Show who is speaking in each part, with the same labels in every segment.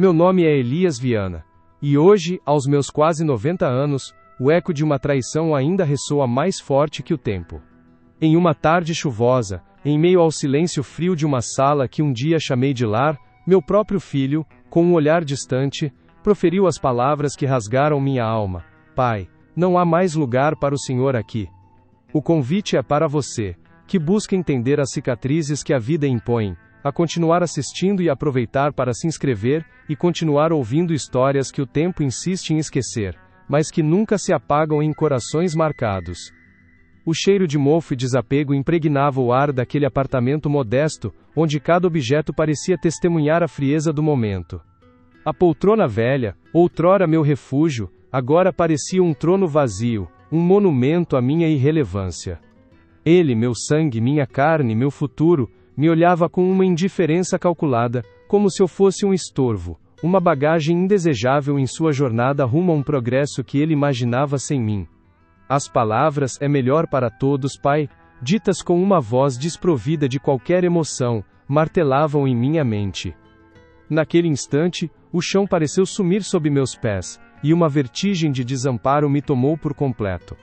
Speaker 1: Meu nome é Elias Viana. E hoje, aos meus quase 90 anos, o eco de uma traição ainda ressoa mais forte que o tempo. Em uma tarde chuvosa, em meio ao silêncio frio de uma sala que um dia chamei de lar, meu próprio filho, com um olhar distante, proferiu as palavras que rasgaram minha alma. Pai, não há mais lugar para o Senhor aqui. O convite é para você, que busca entender as cicatrizes que a vida impõe, a continuar assistindo e aproveitar para se inscrever, e continuar ouvindo histórias que o tempo insiste em esquecer, mas que nunca se apagam em corações marcados. O cheiro de mofo e desapego impregnava o ar daquele apartamento modesto, onde cada objeto parecia testemunhar a frieza do momento. A poltrona velha, outrora meu refúgio, agora parecia um trono vazio, um monumento à minha irrelevância. Ele, meu sangue, minha carne, meu futuro, me olhava com uma indiferença calculada, como se eu fosse um estorvo, uma bagagem indesejável em sua jornada rumo a um progresso que ele imaginava sem mim. As palavras "é melhor para todos, pai", ditas com uma voz desprovida de qualquer emoção, martelavam em minha mente. Naquele instante, o chão pareceu sumir sob meus pés, e uma vertigem de desamparo me tomou por completo.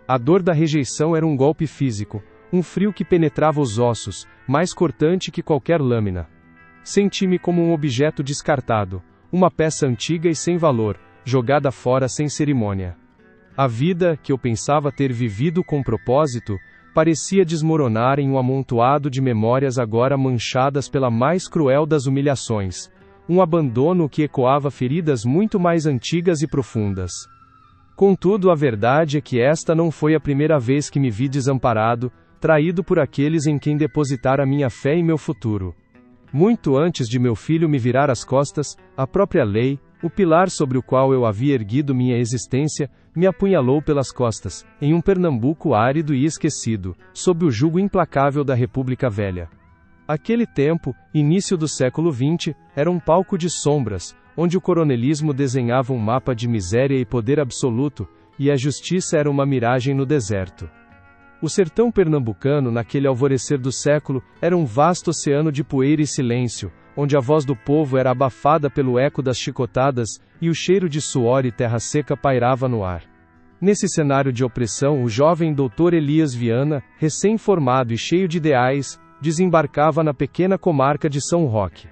Speaker 1: A dor da rejeição era um golpe físico, um frio que penetrava os ossos, mais cortante que qualquer lâmina. Senti-me como um objeto descartado, uma peça antiga e sem valor, jogada fora sem cerimônia. A vida, que eu pensava ter vivido com propósito, parecia desmoronar em um amontoado de memórias agora manchadas pela mais cruel das humilhações, um abandono que ecoava feridas muito mais antigas e profundas. Contudo, a verdade é que esta não foi a primeira vez que me vi desamparado, traído por aqueles em quem depositara minha fé e meu futuro. Muito antes de meu filho me virar as costas, a própria lei, o pilar sobre o qual eu havia erguido minha existência, me apunhalou pelas costas, em um Pernambuco árido e esquecido, sob o jugo implacável da República Velha. Aquele tempo, início do século XX, era um palco de sombras, onde o coronelismo desenhava um mapa de miséria e poder absoluto, e a justiça era uma miragem no deserto. O sertão pernambucano, naquele alvorecer do século, era um vasto oceano de poeira e silêncio, onde a voz do povo era abafada pelo eco das chicotadas, e o cheiro de suor e terra seca pairava no ar. Nesse cenário de opressão, o jovem doutor Elias Viana, recém-formado e cheio de ideais, desembarcava na pequena comarca de São Roque.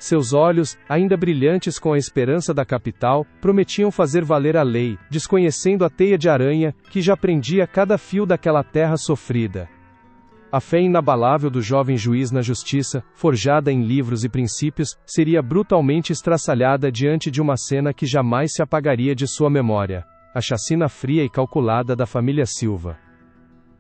Speaker 1: Seus olhos, ainda brilhantes com a esperança da capital, prometiam fazer valer a lei, desconhecendo a teia de aranha, que já prendia cada fio daquela terra sofrida. A fé inabalável do jovem juiz na justiça, forjada em livros e princípios, seria brutalmente estraçalhada diante de uma cena que jamais se apagaria de sua memória: a chacina fria e calculada da família Silva.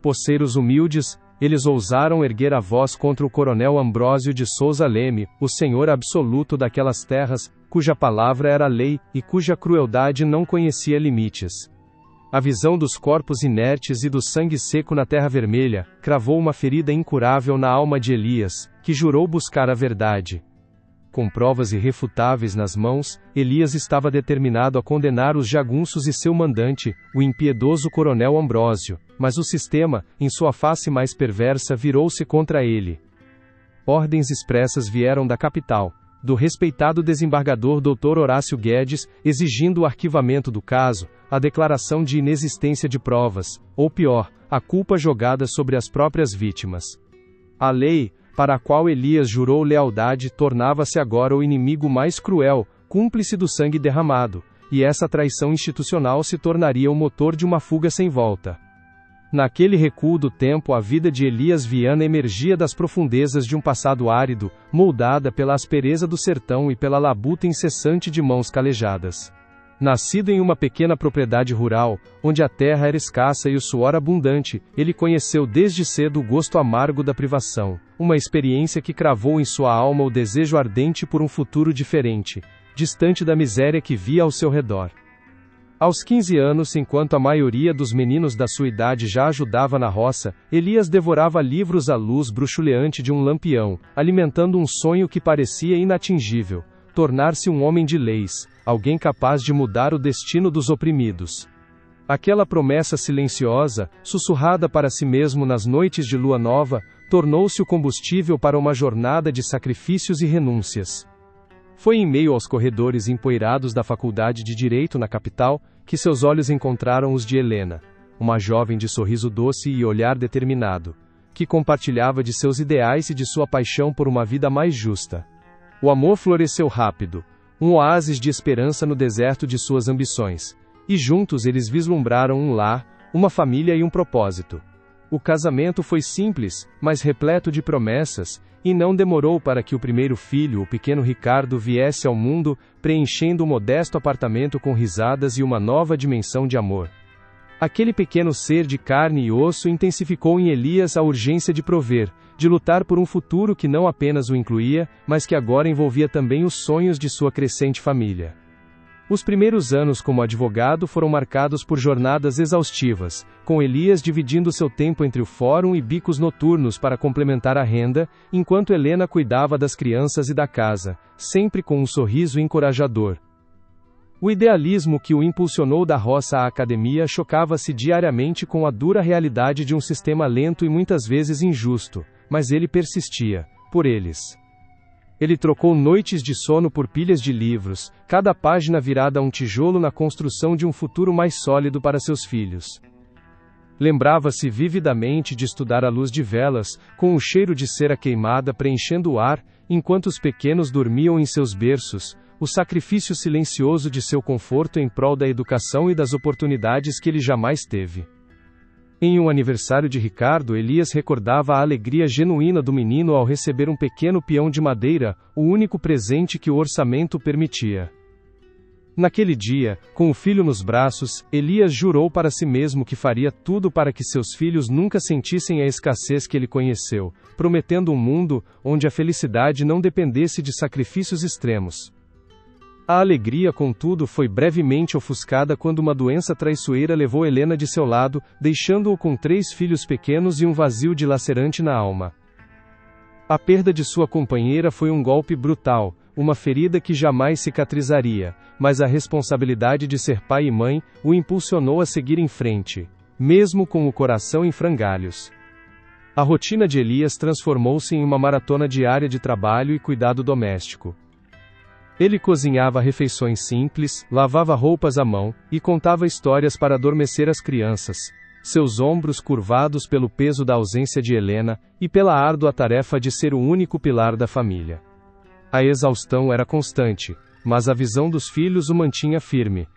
Speaker 1: Poceiros humildes, eles ousaram erguer a voz contra o coronel Ambrósio de Souza Leme, o senhor absoluto daquelas terras, cuja palavra era lei, e cuja crueldade não conhecia limites. A visão dos corpos inertes e do sangue seco na terra vermelha, cravou uma ferida incurável na alma de Elias, que jurou buscar a verdade. Com provas irrefutáveis nas mãos, Elias estava determinado a condenar os jagunços e seu mandante, o impiedoso coronel Ambrósio, mas o sistema, em sua face mais perversa, virou-se contra ele. Ordens expressas vieram da capital, do respeitado desembargador Dr. Horácio Guedes, exigindo o arquivamento do caso, a declaração de inexistência de provas, ou pior, a culpa jogada sobre as próprias vítimas. A lei, para a qual Elias jurou lealdade, tornava-se agora o inimigo mais cruel, cúmplice do sangue derramado, e essa traição institucional se tornaria o motor de uma fuga sem volta. Naquele recuo do tempo, a vida de Elias Viana emergia das profundezas de um passado árido, moldada pela aspereza do sertão e pela labuta incessante de mãos calejadas. Nascido em uma pequena propriedade rural, onde a terra era escassa e o suor abundante, ele conheceu desde cedo o gosto amargo da privação, uma experiência que cravou em sua alma o desejo ardente por um futuro diferente, distante da miséria que via ao seu redor. Aos 15 anos, enquanto a maioria dos meninos da sua idade já ajudava na roça, Elias devorava livros à luz bruxuleante de um lampião, alimentando um sonho que parecia inatingível: tornar-se um homem de leis, alguém capaz de mudar o destino dos oprimidos. Aquela promessa silenciosa, sussurrada para si mesmo nas noites de lua nova, tornou-se o combustível para uma jornada de sacrifícios e renúncias. Foi em meio aos corredores empoeirados da Faculdade de Direito na capital, que seus olhos encontraram os de Helena, uma jovem de sorriso doce e olhar determinado, que compartilhava de seus ideais e de sua paixão por uma vida mais justa. O amor floresceu rápido, um oásis de esperança no deserto de suas ambições, e juntos eles vislumbraram um lar, uma família e um propósito. O casamento foi simples, mas repleto de promessas, e não demorou para que o primeiro filho, o pequeno Ricardo, viesse ao mundo, preenchendo o modesto apartamento com risadas e uma nova dimensão de amor. Aquele pequeno ser de carne e osso intensificou em Elias a urgência de prover, de lutar por um futuro que não apenas o incluía, mas que agora envolvia também os sonhos de sua crescente família. Os primeiros anos como advogado foram marcados por jornadas exaustivas, com Elias dividindo seu tempo entre o fórum e bicos noturnos para complementar a renda, enquanto Helena cuidava das crianças e da casa, sempre com um sorriso encorajador. O idealismo que o impulsionou da roça à academia chocava-se diariamente com a dura realidade de um sistema lento e muitas vezes injusto, mas ele persistia, por eles. Ele trocou noites de sono por pilhas de livros, cada página virada a um tijolo na construção de um futuro mais sólido para seus filhos. Lembrava-se vividamente de estudar à luz de velas, com o cheiro de cera queimada preenchendo o ar, enquanto os pequenos dormiam em seus berços, o sacrifício silencioso de seu conforto em prol da educação e das oportunidades que ele jamais teve. Em um aniversário de Ricardo, Elias recordava a alegria genuína do menino ao receber um pequeno peão de madeira, o único presente que o orçamento permitia. Naquele dia, com o filho nos braços, Elias jurou para si mesmo que faria tudo para que seus filhos nunca sentissem a escassez que ele conheceu, prometendo um mundo onde a felicidade não dependesse de sacrifícios extremos. A alegria, contudo, foi brevemente ofuscada quando uma doença traiçoeira levou Helena de seu lado, deixando-o com 3 filhos pequenos e um vazio dilacerante na alma. A perda de sua companheira foi um golpe brutal, uma ferida que jamais cicatrizaria, mas a responsabilidade de ser pai e mãe o impulsionou a seguir em frente, mesmo com o coração em frangalhos. A rotina de Elias transformou-se em uma maratona diária de trabalho e cuidado doméstico. Ele cozinhava refeições simples, lavava roupas à mão, e contava histórias para adormecer as crianças, seus ombros curvados pelo peso da ausência de Helena, e pela árdua tarefa de ser o único pilar da família. A exaustão era constante, mas a visão dos filhos o mantinha firme.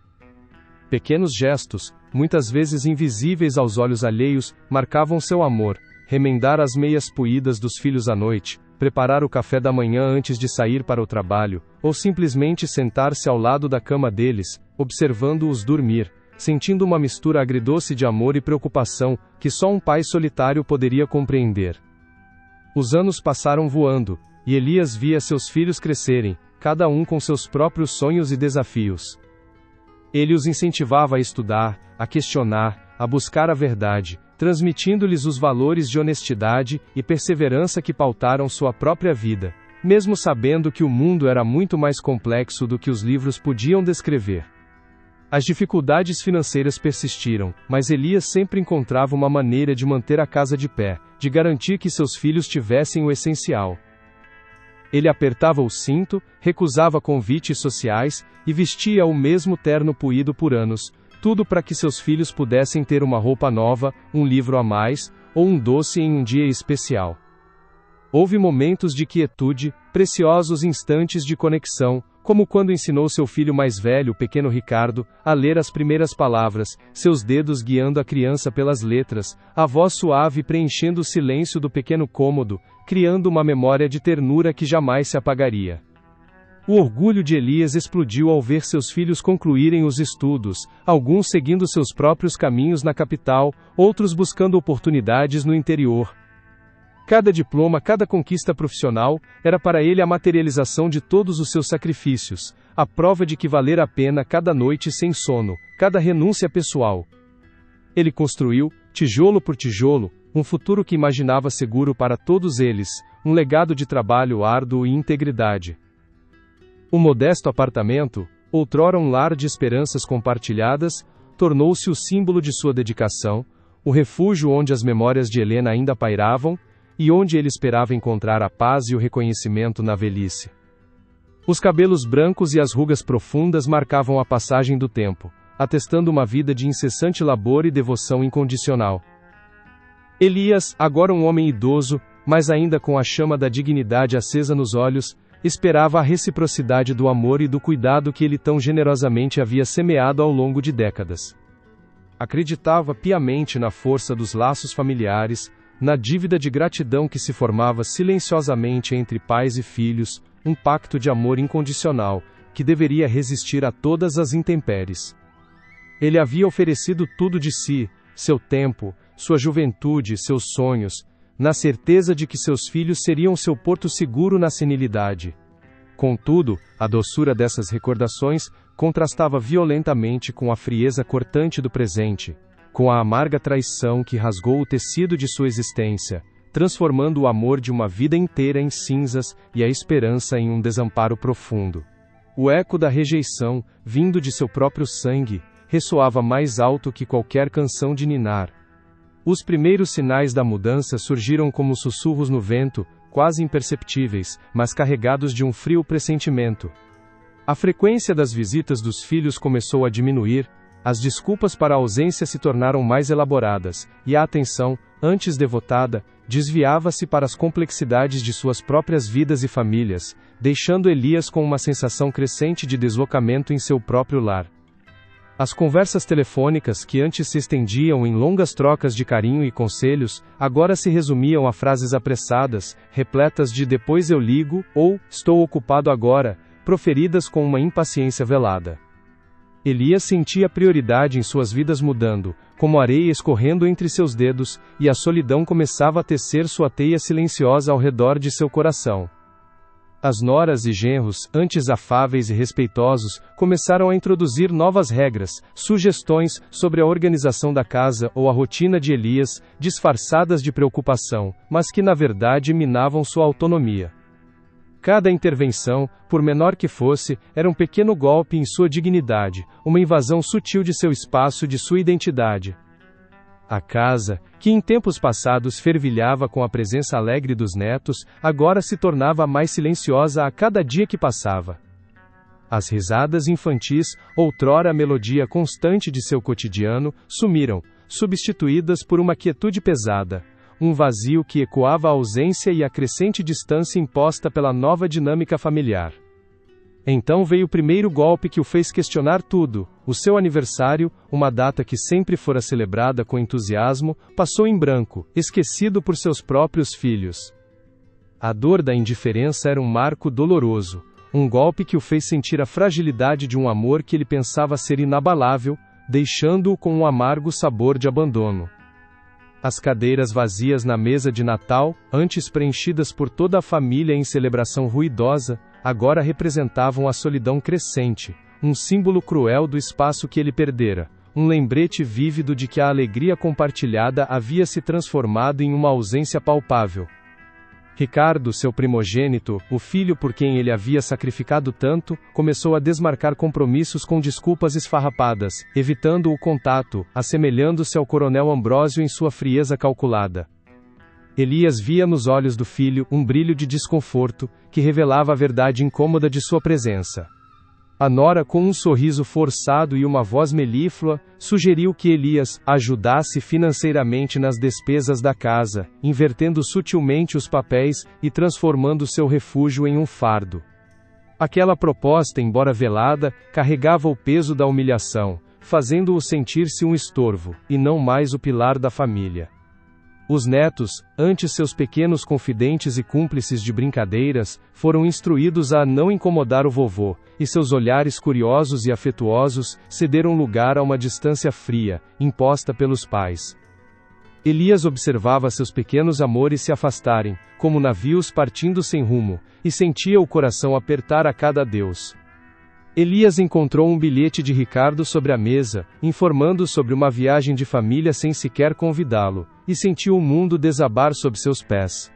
Speaker 1: Pequenos gestos, muitas vezes invisíveis aos olhos alheios, marcavam seu amor: remendar as meias puídas dos filhos à noite, preparar o café da manhã antes de sair para o trabalho, ou simplesmente sentar-se ao lado da cama deles, observando-os dormir, sentindo uma mistura agridoce de amor e preocupação, que só um pai solitário poderia compreender. Os anos passaram voando, e Elias via seus filhos crescerem, cada um com seus próprios sonhos e desafios. Ele os incentivava a estudar, a questionar, a buscar a verdade, transmitindo-lhes os valores de honestidade e perseverança que pautaram sua própria vida, mesmo sabendo que o mundo era muito mais complexo do que os livros podiam descrever. As dificuldades financeiras persistiram, mas Elias sempre encontrava uma maneira de manter a casa de pé, de garantir que seus filhos tivessem o essencial. Ele apertava o cinto, recusava convites sociais, e vestia o mesmo terno puído por anos, tudo para que seus filhos pudessem ter uma roupa nova, um livro a mais, ou um doce em um dia especial. Houve momentos de quietude, preciosos instantes de conexão, como quando ensinou seu filho mais velho, o pequeno Ricardo, a ler as primeiras palavras, seus dedos guiando a criança pelas letras, a voz suave preenchendo o silêncio do pequeno cômodo, criando uma memória de ternura que jamais se apagaria. O orgulho de Elias explodiu ao ver seus filhos concluírem os estudos, alguns seguindo seus próprios caminhos na capital, outros buscando oportunidades no interior. Cada diploma, cada conquista profissional, era para ele a materialização de todos os seus sacrifícios, a prova de que valera a pena cada noite sem sono, cada renúncia pessoal. Ele construiu, tijolo por tijolo, um futuro que imaginava seguro para todos eles, um legado de trabalho árduo e integridade. O modesto apartamento, outrora um lar de esperanças compartilhadas, tornou-se o símbolo de sua dedicação, o refúgio onde as memórias de Helena ainda pairavam, e onde ele esperava encontrar a paz e o reconhecimento na velhice. Os cabelos brancos e as rugas profundas marcavam a passagem do tempo, atestando uma vida de incessante labor e devoção incondicional. Elias, agora um homem idoso, mas ainda com a chama da dignidade acesa nos olhos, esperava a reciprocidade do amor e do cuidado que ele tão generosamente havia semeado ao longo de décadas. Acreditava piamente na força dos laços familiares, na dívida de gratidão que se formava silenciosamente entre pais e filhos, um pacto de amor incondicional, que deveria resistir a todas as intempéries. Ele havia oferecido tudo de si, seu tempo, sua juventude, seus sonhos, na certeza de que seus filhos seriam seu porto seguro na senilidade. Contudo, a doçura dessas recordações contrastava violentamente com a frieza cortante do presente, com a amarga traição que rasgou o tecido de sua existência, transformando o amor de uma vida inteira em cinzas e a esperança em um desamparo profundo. O eco da rejeição, vindo de seu próprio sangue, ressoava mais alto que qualquer canção de ninar. Os primeiros sinais da mudança surgiram como sussurros no vento, quase imperceptíveis, mas carregados de um frio pressentimento. A frequência das visitas dos filhos começou a diminuir, as desculpas para a ausência se tornaram mais elaboradas, e a atenção, antes devotada, desviava-se para as complexidades de suas próprias vidas e famílias, deixando Elias com uma sensação crescente de deslocamento em seu próprio lar. As conversas telefônicas que antes se estendiam em longas trocas de carinho e conselhos, agora se resumiam a frases apressadas, repletas de "depois eu ligo" ou "estou ocupado agora", proferidas com uma impaciência velada. Elias sentia a prioridade em suas vidas mudando, como areia escorrendo entre seus dedos, e a solidão começava a tecer sua teia silenciosa ao redor de seu coração. As noras e genros, antes afáveis e respeitosos, começaram a introduzir novas regras, sugestões sobre a organização da casa ou a rotina de Elias, disfarçadas de preocupação, mas que na verdade minavam sua autonomia. Cada intervenção, por menor que fosse, era um pequeno golpe em sua dignidade, uma invasão sutil de seu espaço e de sua identidade. A casa, que em tempos passados fervilhava com a presença alegre dos netos, agora se tornava mais silenciosa a cada dia que passava. As risadas infantis, outrora a melodia constante de seu cotidiano, sumiram, substituídas por uma quietude pesada, um vazio que ecoava a ausência e a crescente distância imposta pela nova dinâmica familiar. Então veio o primeiro golpe que o fez questionar tudo. O seu aniversário, uma data que sempre fora celebrada com entusiasmo, passou em branco, esquecido por seus próprios filhos. A dor da indiferença era um marco doloroso, um golpe que o fez sentir a fragilidade de um amor que ele pensava ser inabalável, deixando-o com um amargo sabor de abandono. As cadeiras vazias na mesa de Natal, antes preenchidas por toda a família em celebração ruidosa, agora representavam a solidão crescente, um símbolo cruel do espaço que ele perdera, um lembrete vívido de que a alegria compartilhada havia se transformado em uma ausência palpável. Ricardo, seu primogênito, o filho por quem ele havia sacrificado tanto, começou a desmarcar compromissos com desculpas esfarrapadas, evitando o contato, assemelhando-se ao coronel Ambrósio em sua frieza calculada. Elias via nos olhos do filho um brilho de desconforto, que revelava a verdade incômoda de sua presença. A nora, com um sorriso forçado e uma voz melíflua, sugeriu que Elias ajudasse financeiramente nas despesas da casa, invertendo sutilmente os papéis e transformando seu refúgio em um fardo. Aquela proposta, embora velada, carregava o peso da humilhação, fazendo-o sentir-se um estorvo, e não mais o pilar da família. Os netos, antes seus pequenos confidentes e cúmplices de brincadeiras, foram instruídos a não incomodar o vovô, e seus olhares curiosos e afetuosos cederam lugar a uma distância fria, imposta pelos pais. Elias observava seus pequenos amores se afastarem, como navios partindo sem rumo, e sentia o coração apertar a cada adeus. Elias encontrou um bilhete de Ricardo sobre a mesa, informando sobre uma viagem de família sem sequer convidá-lo, e sentiu o mundo desabar sob seus pés.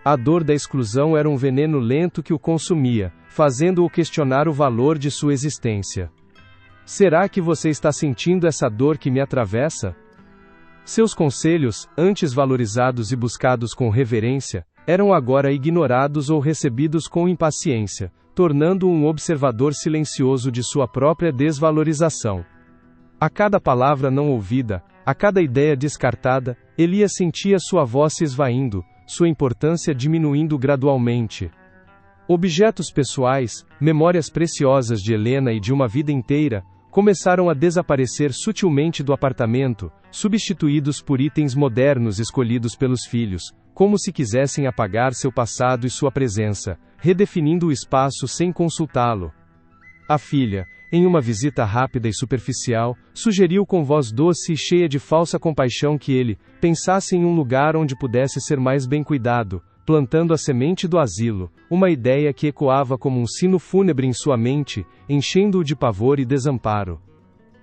Speaker 1: A dor da exclusão era um veneno lento que o consumia, fazendo-o questionar o valor de sua existência. Será que você está sentindo essa dor que me atravessa? Seus conselhos, antes valorizados e buscados com reverência, eram agora ignorados ou recebidos com impaciência, tornando-o um observador silencioso de sua própria desvalorização. A cada palavra não ouvida, a cada ideia descartada, Elias sentia sua voz se esvaindo, sua importância diminuindo gradualmente. Objetos pessoais, memórias preciosas de Helena e de uma vida inteira, começaram a desaparecer sutilmente do apartamento, substituídos por itens modernos escolhidos pelos filhos, como se quisessem apagar seu passado e sua presença, redefinindo o espaço sem consultá-lo. A filha, em uma visita rápida e superficial, sugeriu com voz doce e cheia de falsa compaixão que ele pensasse em um lugar onde pudesse ser mais bem cuidado, plantando a semente do asilo, uma ideia que ecoava como um sino fúnebre em sua mente, enchendo-o de pavor e desamparo.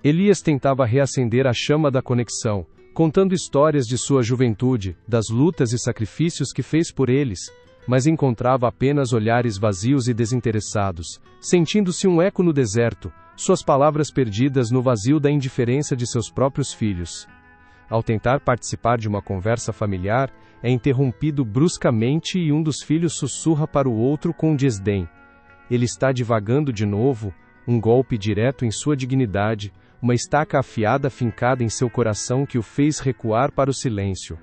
Speaker 1: Elias tentava reacender a chama da conexão, contando histórias de sua juventude, das lutas e sacrifícios que fez por eles, mas encontrava apenas olhares vazios e desinteressados, sentindo-se um eco no deserto, suas palavras perdidas no vazio da indiferença de seus próprios filhos. Ao tentar participar de uma conversa familiar, é interrompido bruscamente e um dos filhos sussurra para o outro com desdém. Ele está divagando de novo, um golpe direto em sua dignidade, uma estaca afiada fincada em seu coração que o fez recuar para o silêncio.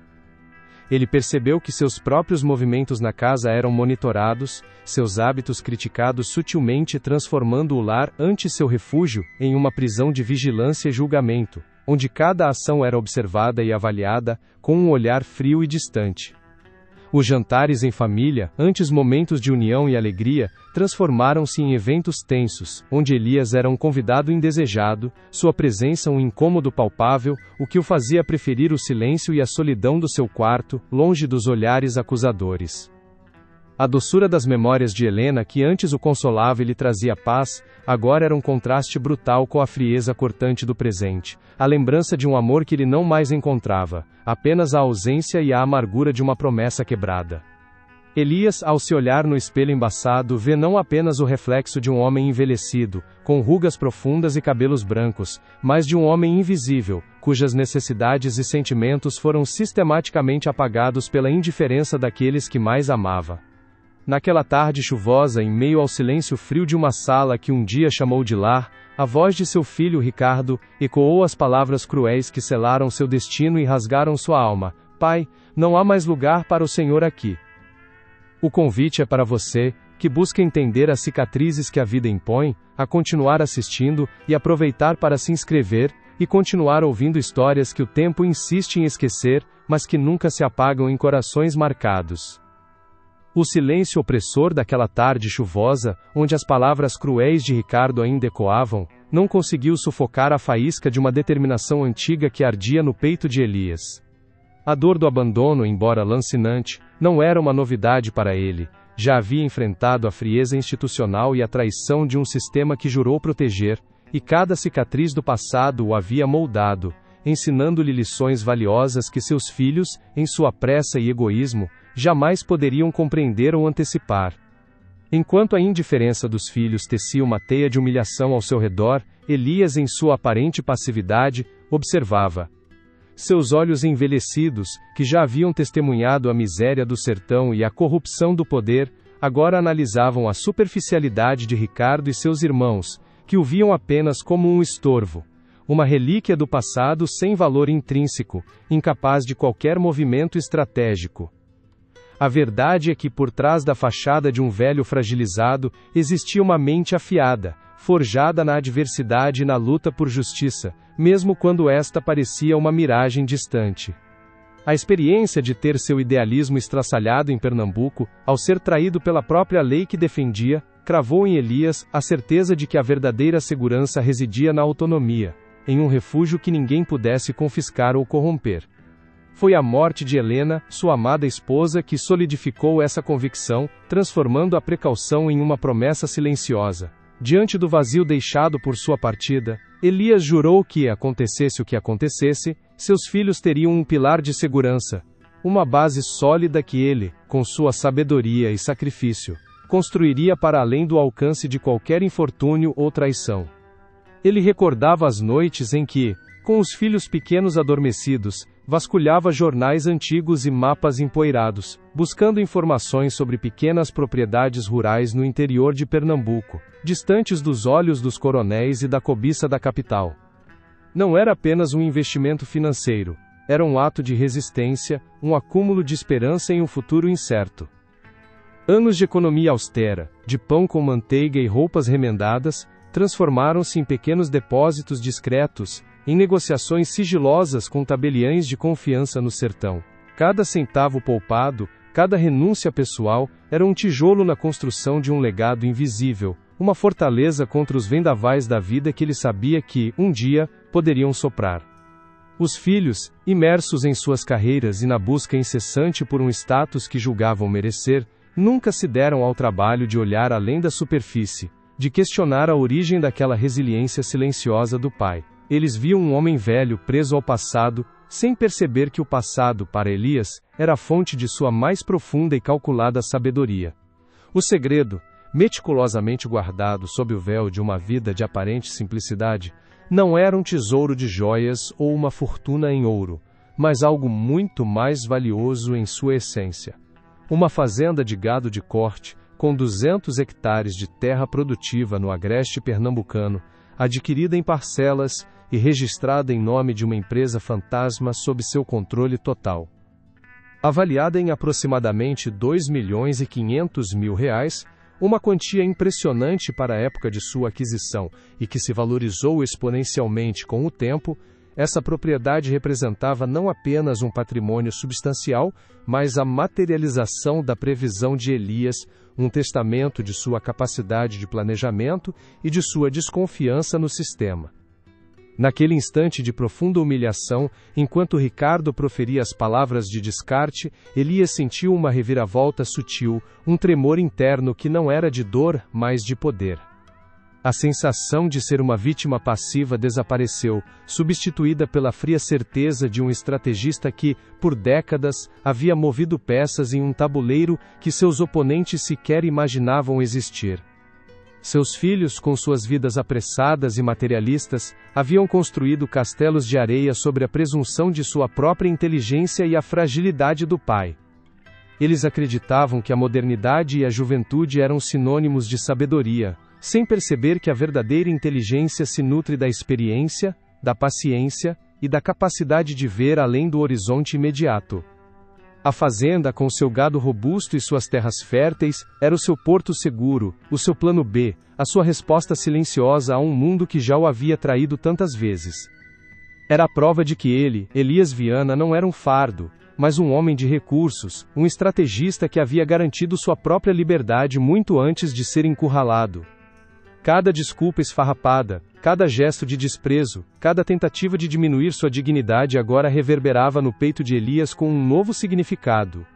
Speaker 1: Ele percebeu que seus próprios movimentos na casa eram monitorados, seus hábitos criticados sutilmente, transformando o lar ante seu refúgio em uma prisão de vigilância e julgamento, onde cada ação era observada e avaliada com um olhar frio e distante. Os jantares em família, antes momentos de união e alegria, transformaram-se em eventos tensos, onde Elias era um convidado indesejado, sua presença um incômodo palpável, o que o fazia preferir o silêncio e a solidão do seu quarto, longe dos olhares acusadores. A doçura das memórias de Helena, que antes o consolava e lhe trazia paz, agora era um contraste brutal com a frieza cortante do presente, a lembrança de um amor que ele não mais encontrava, apenas a ausência e a amargura de uma promessa quebrada. Elias, ao se olhar no espelho embaçado, vê não apenas o reflexo de um homem envelhecido, com rugas profundas e cabelos brancos, mas de um homem invisível, cujas necessidades e sentimentos foram sistematicamente apagados pela indiferença daqueles que mais amava. Naquela tarde chuvosa, em meio ao silêncio frio de uma sala que um dia chamou de lar, a voz de seu filho Ricardo ecoou as palavras cruéis que selaram seu destino e rasgaram sua alma. Pai, não há mais lugar para o Senhor aqui. O convite é para você, que busca entender as cicatrizes que a vida impõe, a continuar assistindo e aproveitar para se inscrever e continuar ouvindo histórias que o tempo insiste em esquecer, mas que nunca se apagam em corações marcados. O silêncio opressor daquela tarde chuvosa, onde as palavras cruéis de Ricardo ainda ecoavam, não conseguiu sufocar a faísca de uma determinação antiga que ardia no peito de Elias. A dor do abandono, embora lancinante, não era uma novidade para ele. Já havia enfrentado a frieza institucional e a traição de um sistema que jurou proteger, e cada cicatriz do passado o havia moldado, ensinando-lhe lições valiosas que seus filhos, em sua pressa e egoísmo, jamais poderiam compreender ou antecipar. Enquanto a indiferença dos filhos tecia uma teia de humilhação ao seu redor, Elias, em sua aparente passividade, observava. Seus olhos envelhecidos, que já haviam testemunhado a miséria do sertão e a corrupção do poder, agora analisavam a superficialidade de Ricardo e seus irmãos, que o viam apenas como um estorvo, uma relíquia do passado sem valor intrínseco, incapaz de qualquer movimento estratégico. A verdade é que por trás da fachada de um velho fragilizado, existia uma mente afiada, forjada na adversidade e na luta por justiça, mesmo quando esta parecia uma miragem distante. A experiência de ter seu idealismo estraçalhado em Pernambuco, ao ser traído pela própria lei que defendia, cravou em Elias a certeza de que a verdadeira segurança residia na autonomia, em um refúgio que ninguém pudesse confiscar ou corromper. Foi a morte de Helena, sua amada esposa, que solidificou essa convicção, transformando a precaução em uma promessa silenciosa. Diante do vazio deixado por sua partida, Elias jurou que, acontecesse o que acontecesse, seus filhos teriam um pilar de segurança, uma base sólida que ele, com sua sabedoria e sacrifício, construiria para além do alcance de qualquer infortúnio ou traição. Ele recordava as noites em que, Com os filhos pequenos adormecidos, vasculhava jornais antigos e mapas empoeirados, buscando informações sobre pequenas propriedades rurais no interior de Pernambuco, distantes dos olhos dos coronéis e da cobiça da capital. Não era apenas um investimento financeiro, era um ato de resistência, um acúmulo de esperança em um futuro incerto. Anos de economia austera, de pão com manteiga e roupas remendadas, transformaram-se em pequenos depósitos discretos, em negociações sigilosas com tabeliães de confiança no sertão. Cada centavo poupado, cada renúncia pessoal, era um tijolo na construção de um legado invisível, uma fortaleza contra os vendavais da vida que ele sabia que, um dia, poderiam soprar. Os filhos, imersos em suas carreiras e na busca incessante por um status que julgavam merecer, nunca se deram ao trabalho de olhar além da superfície, de questionar a origem daquela resiliência silenciosa do pai. Eles viam um homem velho preso ao passado, sem perceber que o passado, para Elias, era a fonte de sua mais profunda e calculada sabedoria. O segredo, meticulosamente guardado sob o véu de uma vida de aparente simplicidade, não era um tesouro de joias ou uma fortuna em ouro, mas algo muito mais valioso em sua essência. Uma fazenda de gado de corte, com 200 hectares de terra produtiva no agreste pernambucano, adquirida em parcelas e registrada em nome de uma empresa fantasma sob seu controle total. Avaliada em aproximadamente R$2.500.000, uma quantia impressionante para a época de sua aquisição e que se valorizou exponencialmente com o tempo, essa propriedade representava não apenas um patrimônio substancial, mas a materialização da previsão de Elias, um testamento de sua capacidade de planejamento e de sua desconfiança no sistema. Naquele instante de profunda humilhação, enquanto Ricardo proferia as palavras de descarte, Elias sentiu uma reviravolta sutil, um tremor interno que não era de dor, mas de poder. A sensação de ser uma vítima passiva desapareceu, substituída pela fria certeza de um estrategista que, por décadas, havia movido peças em um tabuleiro que seus oponentes sequer imaginavam existir. Seus filhos, com suas vidas apressadas e materialistas, haviam construído castelos de areia sobre a presunção de sua própria inteligência e a fragilidade do pai. Eles acreditavam que a modernidade e a juventude eram sinônimos de sabedoria, sem perceber que a verdadeira inteligência se nutre da experiência, da paciência e da capacidade de ver além do horizonte imediato. A fazenda, com seu gado robusto e suas terras férteis, era o seu porto seguro, o seu plano B, a sua resposta silenciosa a um mundo que já o havia traído tantas vezes. Era a prova de que ele, Elias Viana, não era um fardo, mas um homem de recursos, um estrategista que havia garantido sua própria liberdade muito antes de ser encurralado. Cada desculpa esfarrapada, cada gesto de desprezo, cada tentativa de diminuir sua dignidade agora reverberava no peito de Elias com um novo significado.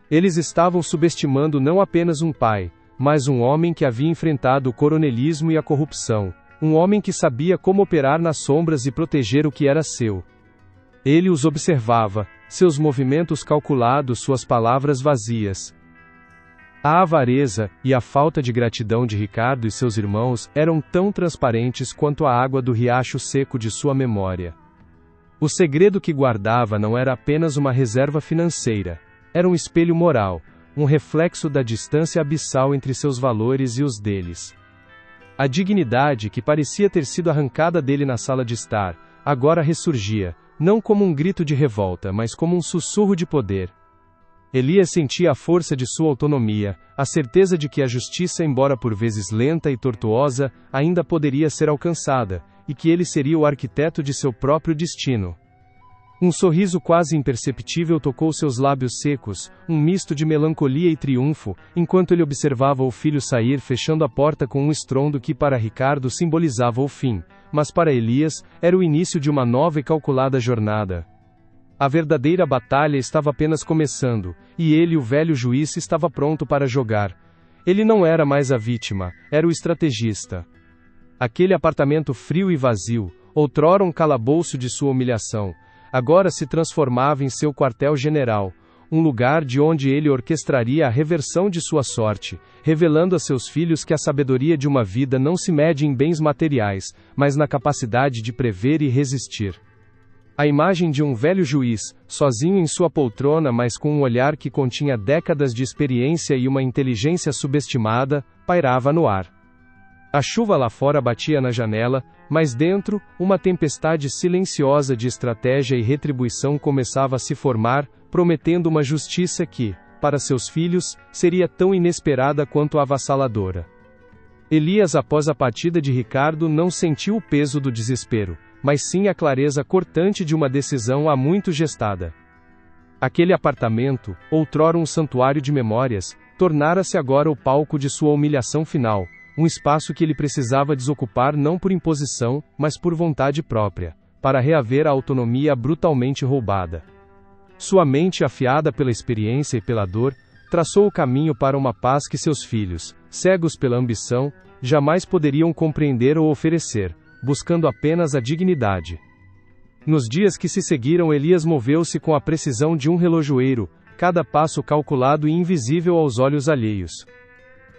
Speaker 1: Eles estavam subestimando não apenas um pai, mas um homem que havia enfrentado o coronelismo e a corrupção, um homem que sabia como operar nas sombras e proteger o que era seu. Ele os observava, seus movimentos calculados, suas palavras vazias. A avareza e a falta de gratidão de Ricardo e seus irmãos eram tão transparentes quanto a água do riacho seco de sua memória. O segredo que guardava não era apenas uma reserva financeira, era um espelho moral, um reflexo da distância abissal entre seus valores e os deles. A dignidade que parecia ter sido arrancada dele na sala de estar, agora ressurgia, não como um grito de revolta, mas como um sussurro de poder. Elias sentia a força de sua autonomia, a certeza de que a justiça, embora por vezes lenta e tortuosa, ainda poderia ser alcançada, e que ele seria o arquiteto de seu próprio destino. Um sorriso quase imperceptível tocou seus lábios secos, um misto de melancolia e triunfo, enquanto ele observava o filho sair fechando a porta com um estrondo que para Ricardo simbolizava o fim, mas para Elias, era o início de uma nova e calculada jornada. A verdadeira batalha estava apenas começando, e ele, o velho juiz, estava pronto para jogar. Ele não era mais a vítima, era o estrategista. Aquele apartamento frio e vazio, outrora um calabouço de sua humilhação, agora se transformava em seu quartel-general, um lugar de onde ele orquestraria a reversão de sua sorte, revelando a seus filhos que a sabedoria de uma vida não se mede em bens materiais, mas na capacidade de prever e resistir. A imagem de um velho juiz, sozinho em sua poltrona, mas com um olhar que continha décadas de experiência e uma inteligência subestimada, pairava no ar. A chuva lá fora batia na janela, mas dentro, uma tempestade silenciosa de estratégia e retribuição começava a se formar, prometendo uma justiça que, para seus filhos, seria tão inesperada quanto avassaladora. Elias, após a partida de Ricardo, não sentiu o peso do desespero, mas sim a clareza cortante de uma decisão há muito gestada. Aquele apartamento, outrora um santuário de memórias, tornara-se agora o palco de sua humilhação final, um espaço que ele precisava desocupar não por imposição, mas por vontade própria, para reaver a autonomia brutalmente roubada. Sua mente, afiada pela experiência e pela dor, traçou o caminho para uma paz que seus filhos, cegos pela ambição, jamais poderiam compreender ou oferecer, buscando apenas a dignidade. Nos dias que se seguiram, Elias moveu-se com a precisão de um relojoeiro, cada passo calculado e invisível aos olhos alheios.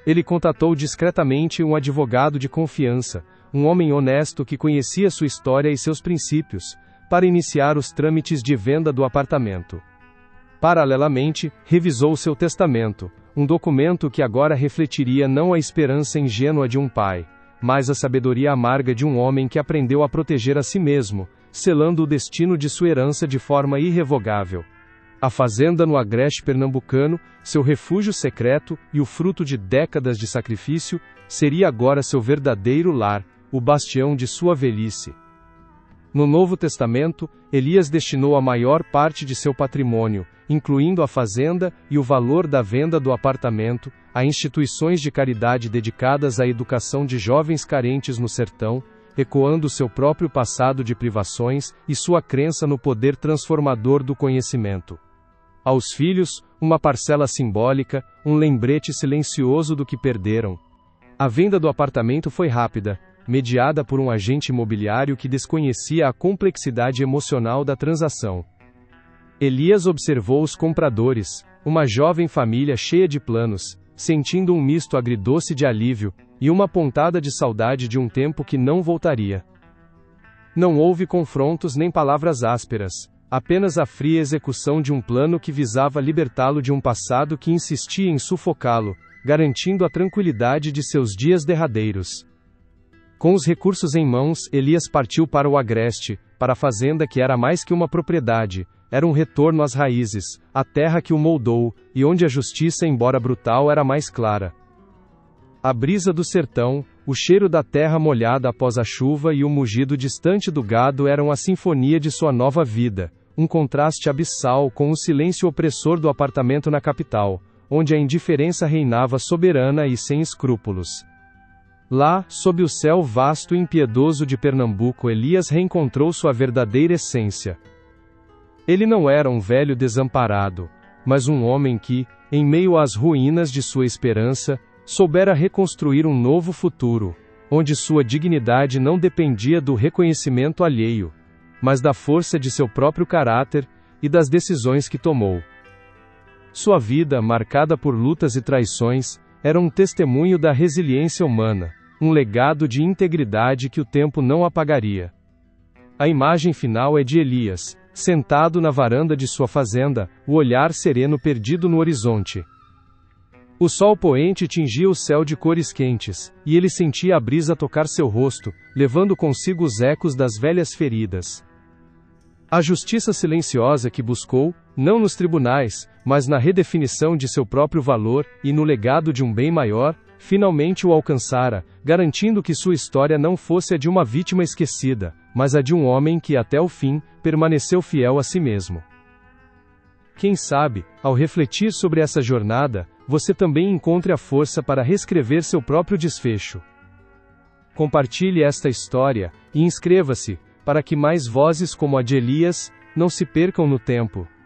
Speaker 1: Ele contatou discretamente um advogado de confiança, um homem honesto que conhecia sua história e seus princípios, para iniciar os trâmites de venda do apartamento. Paralelamente, revisou seu testamento, um documento que agora refletiria não a esperança ingênua de um pai, mas a sabedoria amarga de um homem que aprendeu a proteger a si mesmo, selando o destino de sua herança de forma irrevogável. A fazenda no agreste pernambucano, seu refúgio secreto e o fruto de décadas de sacrifício, seria agora seu verdadeiro lar, o bastião de sua velhice. No Novo Testamento, Elias destinou a maior parte de seu patrimônio, incluindo a fazenda e o valor da venda do apartamento, a instituições de caridade dedicadas à educação de jovens carentes no sertão, ecoando seu próprio passado de privações e sua crença no poder transformador do conhecimento. Aos filhos, uma parcela simbólica, um lembrete silencioso do que perderam. A venda do apartamento foi rápida, mediada por um agente imobiliário que desconhecia a complexidade emocional da transação. Elias observou os compradores, uma jovem família cheia de planos, sentindo um misto agridoce de alívio, e uma pontada de saudade de um tempo que não voltaria. Não houve confrontos nem palavras ásperas, apenas a fria execução de um plano que visava libertá-lo de um passado que insistia em sufocá-lo, garantindo a tranquilidade de seus dias derradeiros. Com os recursos em mãos, Elias partiu para o agreste, para a fazenda que era mais que uma propriedade, era um retorno às raízes, à terra que o moldou, e onde a justiça, embora brutal, era mais clara. A brisa do sertão, o cheiro da terra molhada após a chuva e o mugido distante do gado eram a sinfonia de sua nova vida, um contraste abissal com o silêncio opressor do apartamento na capital, onde a indiferença reinava soberana e sem escrúpulos. Lá, sob o céu vasto e impiedoso de Pernambuco, Elias reencontrou sua verdadeira essência. Ele não era um velho desamparado, mas um homem que, em meio às ruínas de sua esperança, soubera reconstruir um novo futuro, onde sua dignidade não dependia do reconhecimento alheio, mas da força de seu próprio caráter e das decisões que tomou. Sua vida, marcada por lutas e traições, era um testemunho da resiliência humana, um legado de integridade que o tempo não apagaria. A imagem final é de Elias, sentado na varanda de sua fazenda, o olhar sereno perdido no horizonte. O sol poente tingia o céu de cores quentes, e ele sentia a brisa tocar seu rosto, levando consigo os ecos das velhas feridas. A justiça silenciosa que buscou, não nos tribunais, mas na redefinição de seu próprio valor, e no legado de um bem maior, finalmente o alcançara, garantindo que sua história não fosse a de uma vítima esquecida, mas a de um homem que até o fim, permaneceu fiel a si mesmo. Quem sabe, ao refletir sobre essa jornada, você também encontre a força para reescrever seu próprio desfecho. Compartilhe esta história, e inscreva-se, para que mais vozes como a de Elias, não se percam no tempo.